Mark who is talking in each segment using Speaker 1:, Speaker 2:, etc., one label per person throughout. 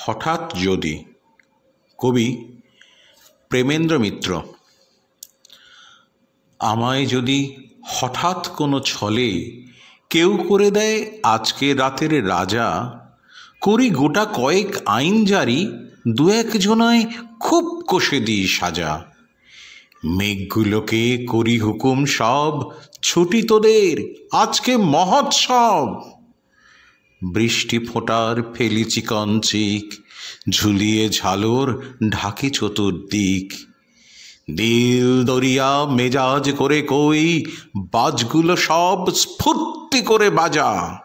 Speaker 1: হঠাৎ যদি। কবি প্রেমেন্দ্র মিত্র। আমায় যদি হঠাৎ কোনো ছলে কেউ করে দেয় আজকে রাতের রাজা, করি গোটা কয়েক আইন জারি, দু একজনায় খুব কষে দিই সাজা। মেঘগুলোকে করি হুকুম সব, ছুটি তোদের আজকে মহোৎসব। বৃষ্টি ফোঁটার ফেলি চিকন চিক, ঝুলিয়ে ঝালর ঢাকে চতুর্দিক। দিল দরিয়া মেজাজ করে কই, বাজগুলো সব স্ফূর্তি করে বাজা।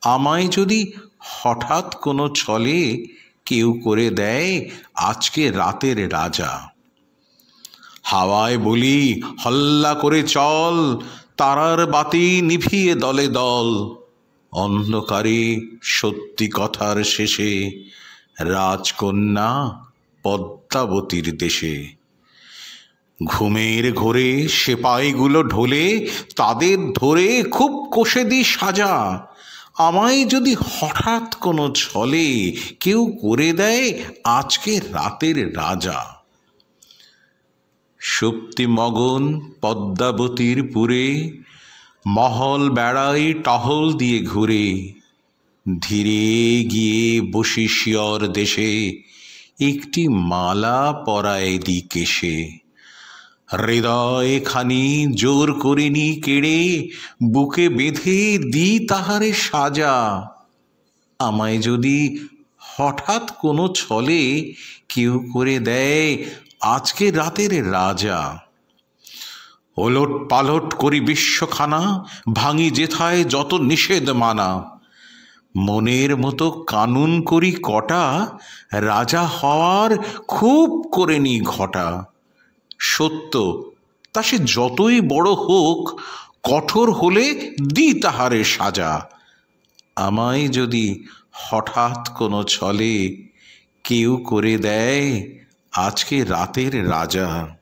Speaker 1: আমায় যদি হঠাৎ কোনো ছলে কেউ করে দেয় আজকে রাতের রাজা। হাওয়ায় বলি হল্লা করে চল, তারার বাতি নিভিয়ে দলে দল। অন্ধকারে সত্যি কথার শেষে, রাজকন্যা পদ্মাবতীর দেশে। ঘুমের ঘোরে সেপাইগুলো ঢোলে, তাদের ধরে খুব কষে দি সাজা। আমায় যদি হঠাৎ কোনো ছলে কেউ করে দেয় আজকে রাতের রাজা। সুপ্তি মগন পদ্মাবতীর পুরে, মহল বেড়াই টহল দিয়ে ঘুরে। ধীরে গিয়ে বসি শিয়র দেশে, একটি মালা পরায় দি কেশে। হৃদয় খানি জোর করিনি কেড়ে, বুকে বেঁধে দি তাহারে সাজা। আমায় যদি হঠাৎ কোনো ছলে কেউ করে দেয় আজকে রাতের রাজা। ওলট পালট করি বিশ্বখানা, ভাঙি যেথায় যত নিষেধ মানা। মনের মতো কানুন করি কটা, রাজা হওয়ার খুব করে নি ঘটা। সত্য তা সে যতই বড় হোক, কঠোর হলে দি তাহারে সাজা। আমায় যদি হঠাৎ কোনো ছলে কেউ করে দেয় আজকে রাতের রাজা।